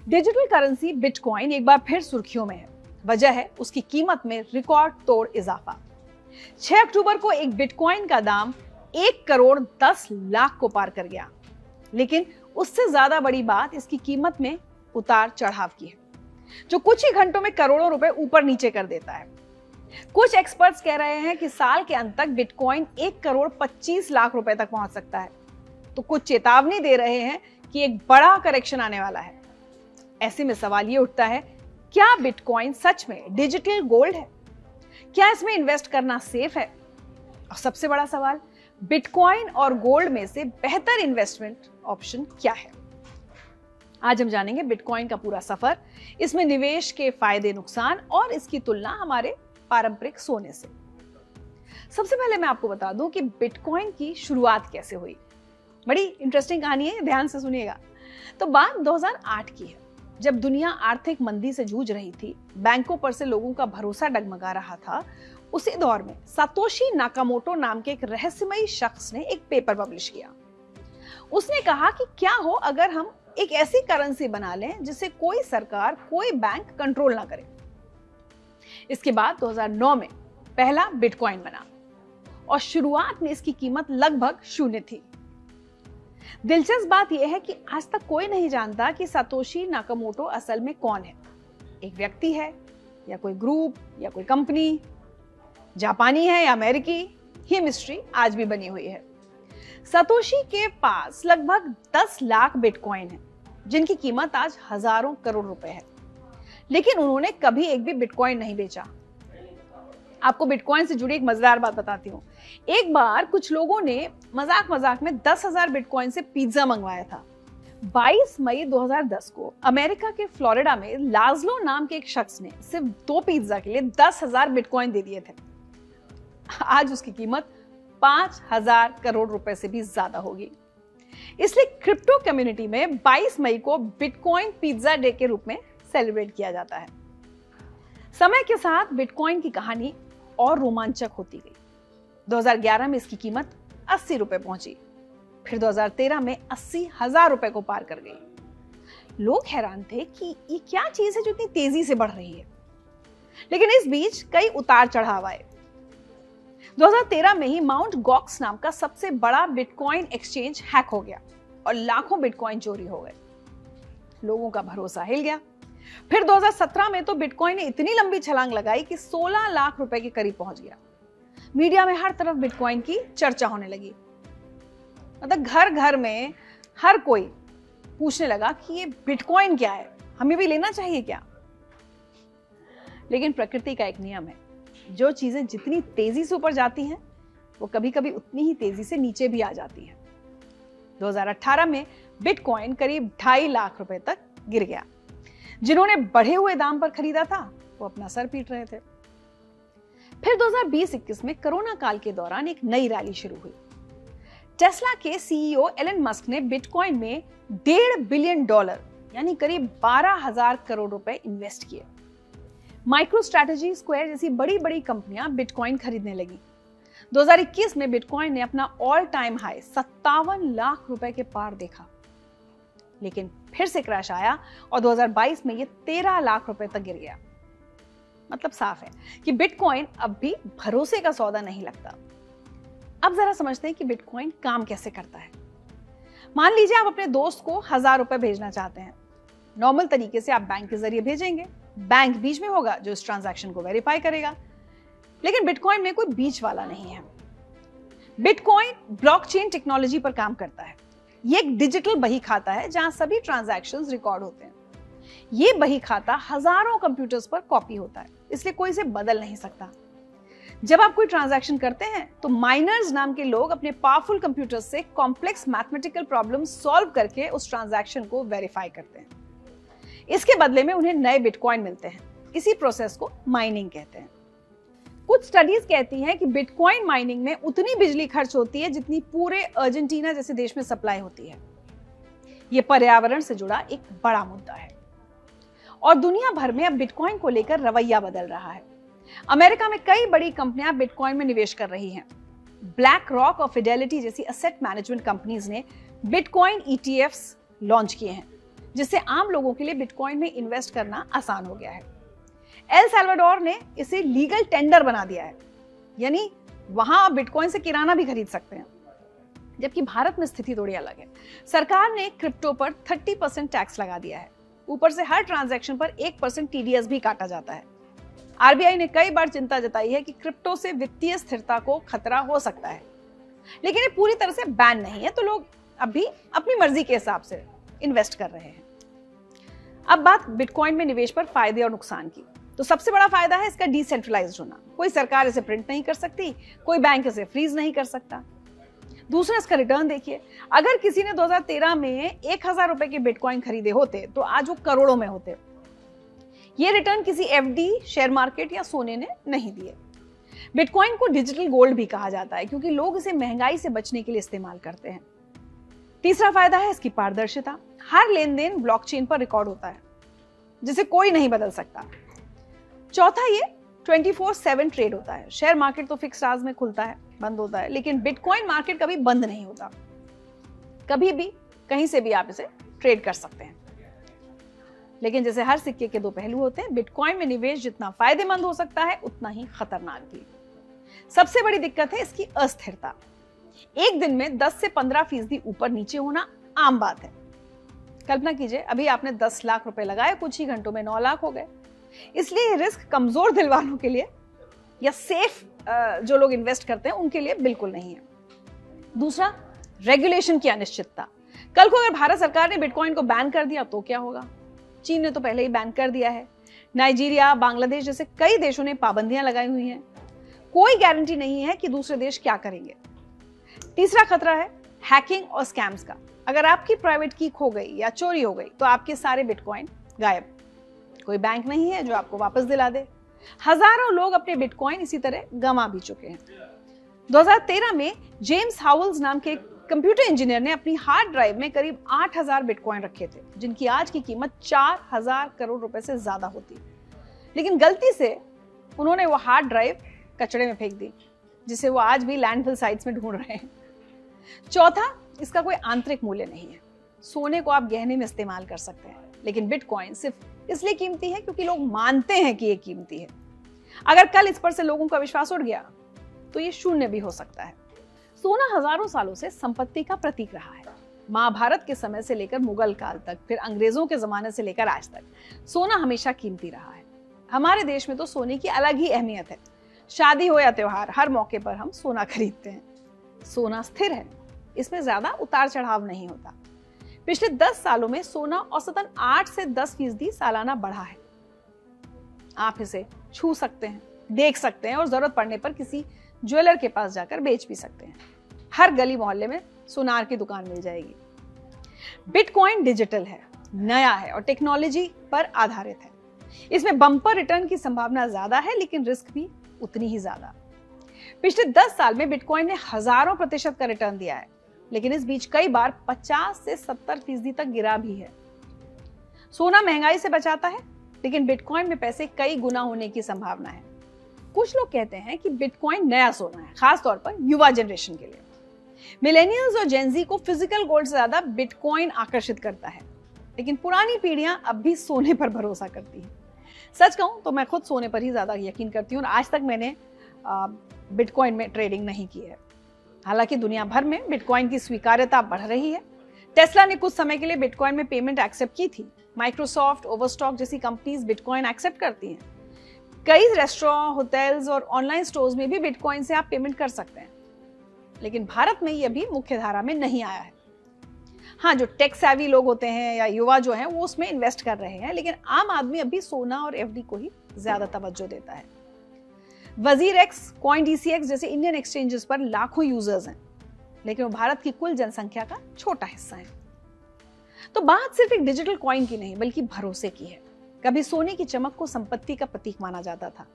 Digital currency bitcoin एक बार फिर सुर्खियों में है। वजह है उसकी कीमत में रिकॉर्ड तोड़ इजाफा। 6 अक्टूबर को एक बिटकॉइन का दाम 1 करोड़ 10 लाख को पार कर गया। लेकिन उससे ज्यादा बड़ी बात इसकी कीमत में उतार चढ़ाव की है, जो कुछ ही घंटों में करोड़ों रुपए ऊपर नीचे कर देता है। कुछ एक्सपर्ट्स कह रहे हैं कि साल के अंत तक बिटकॉइन 1 करोड़ 25 लाख रुपए तक पहुंच सकता है। तो कुछ चेतावनी दे रहे हैं कि एक बड़ा करेक्शन आने वाला है। ऐसे में सवाल ये उठता है, क्या बिटकॉइन सच में डिजिटल गोल्ड है? क्या इसमें इन्वेस्ट करना सेफ है? और सबसे बड़ा सवाल, बिटकॉइन और गोल्ड में से बेहतर इन्वेस्टमेंट ऑप्शन क्या है? आज हम जानेंगे बिटकॉइन का पूरा सफर, इसमें निवेश के फायदे नुकसान और इसकी तुलना हमारे पारंपरिक सोने से। सबसे पहले मैं आपको बता दूं कि बिटकॉइन की शुरुआत कैसे हुई। बड़ी इंटरेस्टिंग कहानी है, ध्यान से सुनिएगा। तो बात 2008 की है, जब दुनिया आर्थिक मंदी से जूझ रही थी, बैंकों पर से लोगों का भरोसा डगमगा रहा था। उसी दौर में सातोशी नाकामोटो नाम के एक रहस्यमयी शख्स ने एक पेपर पब्लिश किया। उसने कहा कि क्या हो अगर हम एक ऐसी करेंसी बना लें जिसे कोई सरकार, कोई बैंक कंट्रोल ना करे। इसके बाद 2009 में पहला बिटकॉइन बना और शुरुआत में इसकी कीमत लगभग 0 थी। दिलचस्प बात यह है कि आज तक कोई नहीं जानता कि सातोशी नाकामोटो असल में कौन है। एक व्यक्ति है या कोई ग्रुप या कोई कंपनी, जापानी है या अमेरिकी, ये मिस्ट्री आज भी बनी हुई है। सातोशी के पास लगभग 10 लाख बिटकॉइन है, जिनकी कीमत आज हजारों करोड़ रुपए है। लेकिन उन्होंने कभी एक भी बिटकॉइन नहीं बेचा। आपको बिटकॉइन से जुड़ी एक मजेदार बात बताती हूँ। एक बार कुछ लोगों ने मजाक में 10,000 बिटकॉइन से पिज्जा मंगवाया था। 22 मई 2010 को अमेरिका के फ्लोरिडा में लाज़लो नाम के एक शख्स ने सिर्फ 2 पिज्जा के लिए 10,000 बिटकॉइन दे दिए थे। आज उसकी कीमत 5,000 करोड़ रुपए से भी ज्यादा होगी। इसलिए क्रिप्टो कम्युनिटी में 22 मई को बिटकॉइन पिज्जा डे के रूप में सेलिब्रेट किया जाता है। समय के साथ बिटकॉइन की कहानी और रोमांचक होती गई। 2011 में इसकी कीमत 80 रुपए पहुंची, फिर 2013 में 80,000 रुपए को पार कर गई। लोग हैरान थे कि ये क्या चीज है जो इतनी तेजी से बढ़ रही है। लेकिन इस बीच कई उतार चढ़ाव आए। 2013 में ही माउंट गॉक्स नाम का सबसे बड़ा बिटकॉइन एक्सचेंज हैक हो गया और लाखों बिटकॉइन चोरी हो गए। लोगों का भरोसा हिल गया। फिर 2017 में तो बिटकॉइन ने इतनी लंबी छलांग लगाई कि 16 लाख रुपए के करीब पहुंच गया। मीडिया में हर तरफ बिटकॉइन की चर्चा होने लगी। मतलब घर घर में हर कोई पूछने लगा कि ये बिटकॉइन क्या है, हमें भी लेना चाहिए क्या? लेकिन प्रकृति का एक नियम है, जो चीजें जितनी तेजी से ऊपर जाती हैं, वो कभी कभी उतनी ही तेजी से नीचे भी आ जाती हैं। 2018 में बिटकॉइन करीब 2.5 लाख रुपए तक गिर गया। जिन्होंने बढ़े हुए दाम पर खरीदा था, वो अपना सर पीट रहे थे। फिर 2020-21 में कोरोना काल के दौरान एक नई रैली शुरू हुई। टेस्ला के सीईओ एलन मस्क ने बिटकॉइन में $1.5 बिलियन यानी करीब 12,000 करोड़ रुपए इन्वेस्ट किए। माइक्रो स्ट्रैटेजी, स्क्वायर जैसी बड़ी बड़ी कंपनियां बिटकॉइन खरीदने लगी। 2021 में बिटकॉइन ने अपना ऑल टाइम हाई 57 लाख रुपए के पार देखा। लेकिन फिर से क्रैश आया और 2022 में ये 13 लाख रुपए तक गिर गया। मतलब साफ है कि बिटकॉइन अब भी भरोसे का सौदा नहीं लगता। अब जरा समझते हैं कि बिटकॉइन काम कैसे करता है। मान लीजिए आप अपने दोस्त को 1,000 रुपए भेजना चाहते हैं। नॉर्मल तरीके से आप बैंक के जरिए भेजेंगे, बैंक बीच में होगा जो इस ट्रांजैक्शन को वेरीफाई करेगा। लेकिन बिटकॉइन में कोई बीच वाला नहीं है। बिटकॉइन ब्लॉकचेन टेक्नोलॉजी पर काम करता है। ये एक डिजिटल बही खाता है जहां सभी ट्रांजैक्शंस रिकॉर्ड होते हैं। ये बही खाता हजारों कंप्यूटर्स पर कॉपी होता है, इसलिए कोई इसे बदल नहीं सकता। जब आप कोई ट्रांजैक्शन करते हैं तो माइनर्स नाम के लोग अपने पावरफुल कंप्यूटर्स से कॉम्प्लेक्स मैथमेटिकल प्रॉब्लम सॉल्व करके उस ट्रांजैक्शन को वेरीफाई करते हैं। इसके बदले में उन्हें नए बिटकॉइन मिलते हैं। इसी प्रोसेस को माइनिंग कहते हैं। कुछ स्टडीज कहती हैं कि बिटकॉइन माइनिंग में उतनी बिजली खर्च होती है जितनी पूरे अर्जेंटीना जैसे देश में सप्लाई होती है। यह पर्यावरण से जुड़ा एक बड़ा मुद्दा है और दुनिया भर में अब बिटकॉइन को लेकर रवैया बदल रहा है। अमेरिका में कई बड़ी कंपनियां बिटकॉइन में निवेश कर रही हैं। ब्लैक रॉक और फिडेलिटी जैसी एसेट मैनेजमेंट कंपनीज ने बिटकॉइन ETFs लॉन्च किए हैं, जिससे आम लोगों के लिए बिटकॉइन में इन्वेस्ट करना आसान हो गया है। एल साल्वाडोर ने इसे लीगल टेंडर बना दिया है, यानी वहां आप बिटकॉइन से किराना भी खरीद सकते हैं। जबकि भारत में स्थिति थोड़ी अलग है। सरकार ने क्रिप्टो पर 30% टैक्स लगा दिया है। ऊपर से हर ट्रांजैक्शन पर 1% टीडीएस भी काटा जाता है। आरबीआई ने कई बार चिंता जताई है कि क्रिप्टो से वित्तीय स्थिरता को खतरा हो सकता है, लेकिन ये पूरी तरह से बैन नहीं है, तो लोग अभी अपनी मर्जी के हिसाब से इन्वेस्ट कर रहे हैं। अब बात बिटकॉइन में निवेश पर फायदे और नुकसान की। तो सबसे बड़ा फायदा है इसका डिसेंट्रलाइज्ड होना। कोई सरकार इसे प्रिंट नहीं कर सकती, कोई बैंक इसे फ्रीज नहीं कर सकता। दूसरा, इसका रिटर्न देखिए। अगर किसी ने 2013 में 1000 रुपए के बिटकॉइन खरीदे होते तो आज वो करोड़ों में होते। ये रिटर्न किसी एफडी, शेयर मार्केट या सोने ने नहीं दिए। बिटकॉइन को डिजिटल गोल्ड भी कहा जाता है क्योंकि लोग इसे महंगाई से बचने के लिए इस्तेमाल करते हैं। तीसरा फायदा है इसकी पारदर्शिता। हर लेनदेन ब्लॉकचेन पर रिकॉर्ड होता है, जिसे कोई नहीं बदल सकता। चौथा, ये 24/7 ट्रेड होता है। शेयर मार्केट तो फिक्स आवर्स में खुलता है, बंद होता है, लेकिन बिटकॉइन मार्केट कभी बंद नहीं होता। कभी भी कहीं से भी आप इसे ट्रेड कर सकते हैं। लेकिन जैसे हर सिक्के के दो पहलू होते हैं, बिटकॉइन में निवेश जितना फायदेमंद हो सकता है उतना ही खतरनाक भी। सबसे बड़ी दिक्कत है इसकी अस्थिरता। एक दिन में 10 से 15% ऊपर नीचे होना आम बात है। कल्पना कीजिए, अभी आपने 10 लाख रुपए लगाए, कुछ ही घंटों में 9 लाख हो गए। इसलिए रिस्क कमजोर दिल वालों के लिए या सेफ जो लोग इन्वेस्ट करते हैं उनके लिए बिल्कुल नहीं है। दूसरा, रेगुलेशन की अनिश्चितता। कल को अगर भारत सरकार ने बिटकॉइन को बैन कर दिया तो क्या होगा? चीन ने तो पहले ही बैन कर दिया है। नाइजीरिया, बांग्लादेश जैसे कई देशों ने पाबंदियां लगाई हुई हैं। कोई गारंटी नहीं है कि दूसरे देश क्या करेंगे। तीसरा खतरा है हैकिंग और स्कैम्स का। अगर आपकी प्राइवेट की खो गई या चोरी हो गई तो आपके सारे बिटकॉइन गायब। कोई बैंक नहीं है जो आपको वापस दिला दे। हजारों लोग अपने बिटकॉइन इसी तरह गंवा भी चुके हैं। 2013 में जेम्स हाउल्स नाम के कंप्यूटर इंजीनियर ने अपनी हार्ड ड्राइव में करीब 8000 बिटकॉइन रखे थे, जिनकी आज की कीमत 4000 करोड़ रुपए से ज्यादा होती। लेकिन गलती से उन्होंने वो हार्ड ड्राइव कचड़े में फेंक दी, जिसे वो आज भी लैंडफिल साइट्स में ढूंढ रहे हैं। चौथा, इसका कोई आंतरिक मूल्य नहीं है। सोने को आप गहने में इस्तेमाल कर सकते हैं, लेकिन बिटकॉइन सिर्फ इसलिए कीमती है क्योंकि लोग मानते हैं कि ये कीमती है। अगर कल इस पर से लोगों का विश्वास उड़ गया तो ये शून्य भी हो सकता है। सोना हजारों सालों से संपत्ति का प्रतीक रहा है। महाभारत के समय से लेकर मुगल काल तक, फिर अंग्रेजों के जमाने से लेकर आज तक सोना हमेशा कीमती रहा है। हमारे देश में तो सोने की अलग ही अहमियत है। शादी हो या त्योहार, हर मौके पर हम सोना खरीदते हैं। सोना स्थिर है, इसमें ज्यादा उतार चढ़ाव नहीं होता। पिछले 10 सालों में सोना औसतन 8 से 10% सालाना बढ़ा है। आप इसे छू सकते हैं, देख सकते हैं और जरूरत पड़ने पर किसी ज्वेलर के पास जाकर बेच भी सकते हैं। हर गली मोहल्ले में सुनार की दुकान मिल जाएगी। बिटकॉइन डिजिटल है, नया है और टेक्नोलॉजी पर आधारित है। इसमें बम्पर रिटर्न की संभावना ज्यादा है, लेकिन रिस्क भी उतनी ही ज्यादा। पिछले 10 साल में बिटकॉइन ने हजारों % का रिटर्न दिया है, लेकिन इस बीच कई बार 50 से 70% तक गिरा भी है। सोना महंगाई से बचाता है, लेकिन बिटकॉइन में पैसे कई गुना होने की संभावना है। कुछ लोग कहते हैं कि बिटकॉइन नया सोना है, खासतौर पर युवा जनरेशन के लिए। मिलेनियल्स और जेनजी को फिजिकल गोल्ड से ज्यादा बिटकॉइन आकर्षित करता है, लेकिन पुरानी पीढ़ियां अब भी सोने पर भरोसा करती हैं। सच कहूं तो मैं खुद सोने पर ही ज्यादा यकीन करती हूं और आज तक मैंने बिटकॉइन में ट्रेडिंग नहीं की है। हालांकि दुनिया भर में बिटकॉइन की स्वीकार्यता बढ़ रही है। टेस्ला ने कुछ समय के लिए बिटकॉइन में पेमेंट एक्सेप्ट की थी। माइक्रोसॉफ्ट, ओवरस्टॉक जैसी कंपनीज बिटकॉइन एक्सेप्ट करती हैं। कई रेस्टोरेंट, होटल्स और ऑनलाइन स्टोर्स में भी बिटकॉइन से आप पेमेंट कर सकते हैं, लेकिन भारत में ये अभी मुख्य धारा में नहीं आया है। हाँ, जो टेक सेवी लोग होते हैं या युवा जो हैं वो उसमें इन्वेस्ट कर रहे हैं, लेकिन आम आदमी अभी सोना और एफडी को ही ज्यादा तवज्जो देता है। वजीरएक्स, CoinDCX जैसे इंडियन एक्सचेंजेस पर लाखों यूजर्स हैं, लेकिन वो भारत की कुल जनसंख्या का छोटा हिस्सा है। तो बात सिर्फ एक डिजिटल कॉइन की नहीं बल्कि भरोसे की है। कभी सोने की चमक को संपत्ति का प्रतीक माना जाता था,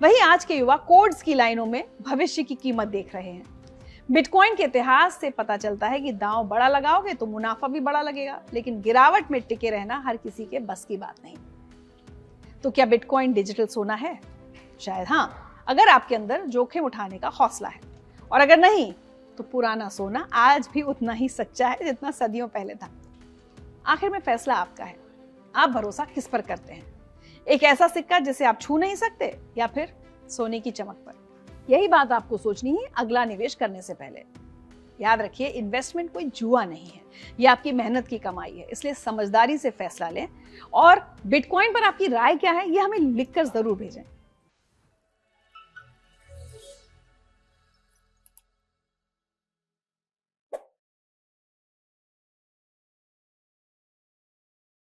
वही आज के युवा कोड्स की लाइनों में भविष्य की कीमत देख रहे हैं। बिटकॉइन के इतिहास से पता चलता है कि दांव बड़ा लगाओगे तो मुनाफा भी बड़ा लगेगा, लेकिन गिरावट में टिके रहना हर किसी के बस की बात नहीं। तो क्या बिटकॉइन डिजिटल सोना है? शायद हाँ, अगर आपके अंदर जोखिम उठाने का हौसला है, और अगर नहीं तो पुराना सोना आज भी उतना ही सच्चा है जितना सदियों पहले था। आखिर में फैसला आपका है। आप भरोसा किस पर करते हैं? एक ऐसा सिक्का जिसे आप छू नहीं सकते, या फिर सोने की चमक पर? यही बात आपको सोचनी है अगला निवेश करने से पहले। याद रखिए, इन्वेस्टमेंट कोई जुआ नहीं है, यह आपकी मेहनत की कमाई है, इसलिए समझदारी से फैसला लें। और बिटकॉइन पर आपकी राय क्या है, यह हमें लिखकर जरूर भेजें।